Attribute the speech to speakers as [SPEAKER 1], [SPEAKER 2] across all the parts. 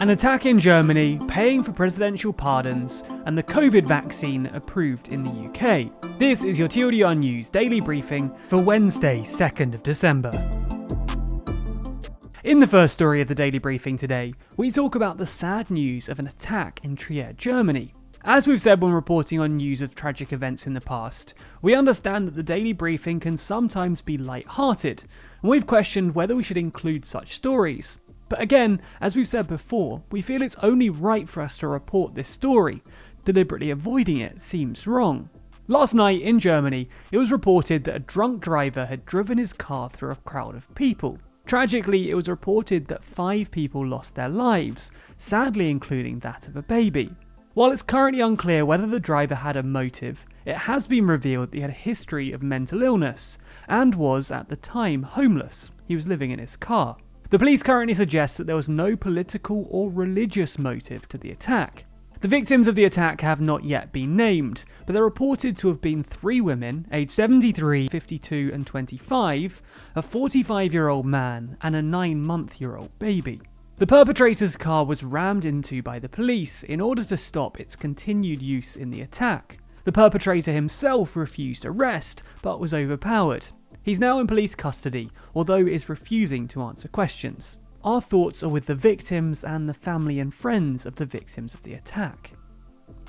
[SPEAKER 1] An attack in Germany, paying for presidential pardons, and the COVID vaccine approved in the UK. This is your TLDR News daily briefing for Wednesday, 2nd of December. In the first story of the daily briefing today, we talk about the sad news of an attack in Trier, Germany. As we've said when reporting on news of tragic events in the past, we understand that the daily briefing can sometimes be light-hearted, and we've questioned whether we should include such stories. But again, as we've said before, we feel it's only right for us to report this story. Deliberately avoiding it seems wrong. Last night in Germany, it was reported that a drunk driver had driven his car through a crowd of people. Tragically, it was reported that 5 people lost their lives, sadly including that of a baby. While it's currently unclear whether the driver had a motive, it has been revealed that he had a history of mental illness, and was, at the time, homeless. He was living in his car. The police currently suggest that there was no political or religious motive to the attack. The victims of the attack have not yet been named, but they're reported to have been 3 women, aged 73, 52 and 25, a 45-year-old man, and a 9-month-old baby. The perpetrator's car was rammed into by the police in order to stop its continued use in the attack. The perpetrator himself refused arrest, but was overpowered. He's now in police custody, although is refusing to answer questions. Our thoughts are with the victims and the family and friends of the victims of the attack.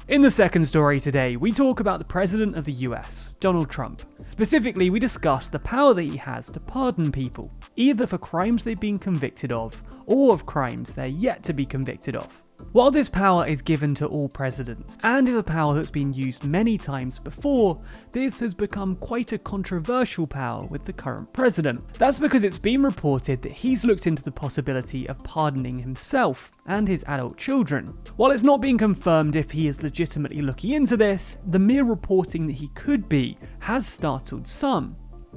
[SPEAKER 1] In the second story today, we talk about the President of the US, Donald Trump. Specifically, we discuss the power that he has to pardon people, either for crimes they've been convicted of, or of crimes they're yet to be convicted of. While this power is given to all presidents, and is a power that's been used many times before, this has become quite a controversial power with the current president. That's because it's been reported that he's looked into the possibility of pardoning himself and his adult children. While it's not been confirmed if he is legitimately looking into this, the mere reporting that he could be has startled some.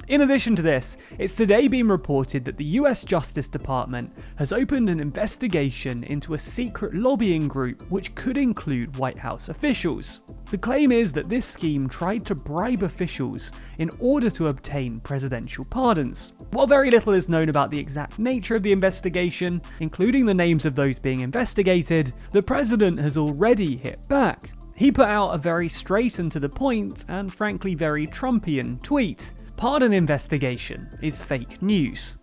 [SPEAKER 1] In addition to this, it's today been reported that the US Justice Department has opened an investigation into a secret lobbying group which could include White House officials. The claim is that this scheme tried to bribe officials in order to obtain presidential pardons. While very little is known about the exact nature of the investigation, including the names of those being investigated, the president has already hit back. He put out a very straight and to the point, and frankly very Trumpian tweet. Pardon investigation is fake news.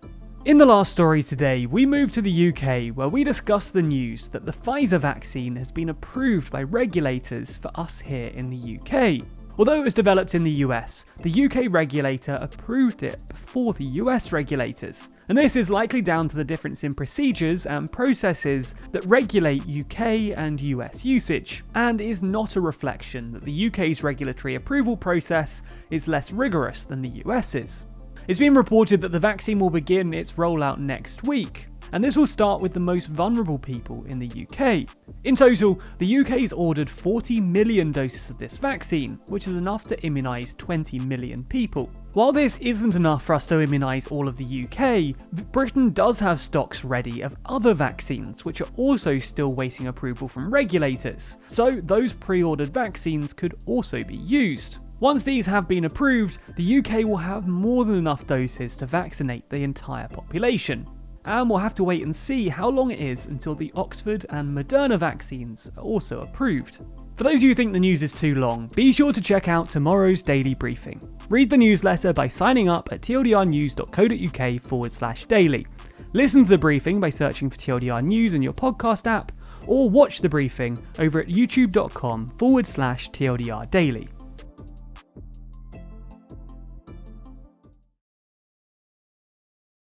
[SPEAKER 1] In the last story today, we move to the UK where we discuss the news that the Pfizer vaccine has been approved by regulators for us here in the UK. Although it was developed in the US, the UK regulator approved it before the US regulators. And this is likely down to the difference in procedures and processes that regulate UK and US usage, and is not a reflection that the UK's regulatory approval process is less rigorous than the US's. It's been reported that the vaccine will begin its rollout next week, and this will start with the most vulnerable people in the UK. In total, the UK's ordered 40 million doses of this vaccine, which is enough to immunise 20 million people. While this isn't enough for us to immunise all of the UK, Britain does have stocks ready of other vaccines, which are also still waiting approval from regulators, so those pre-ordered vaccines could also be used. Once these have been approved, the UK will have more than enough doses to vaccinate the entire population. And we'll have to wait and see how long it is until the Oxford and Moderna vaccines are also approved. For those of you who think the news is too long, be sure to check out tomorrow's daily briefing. Read the newsletter by signing up at tldrnews.co.uk/daily. Listen to the briefing by searching for TLDR News in your podcast app, or watch the briefing over at youtube.com/TLDR Daily.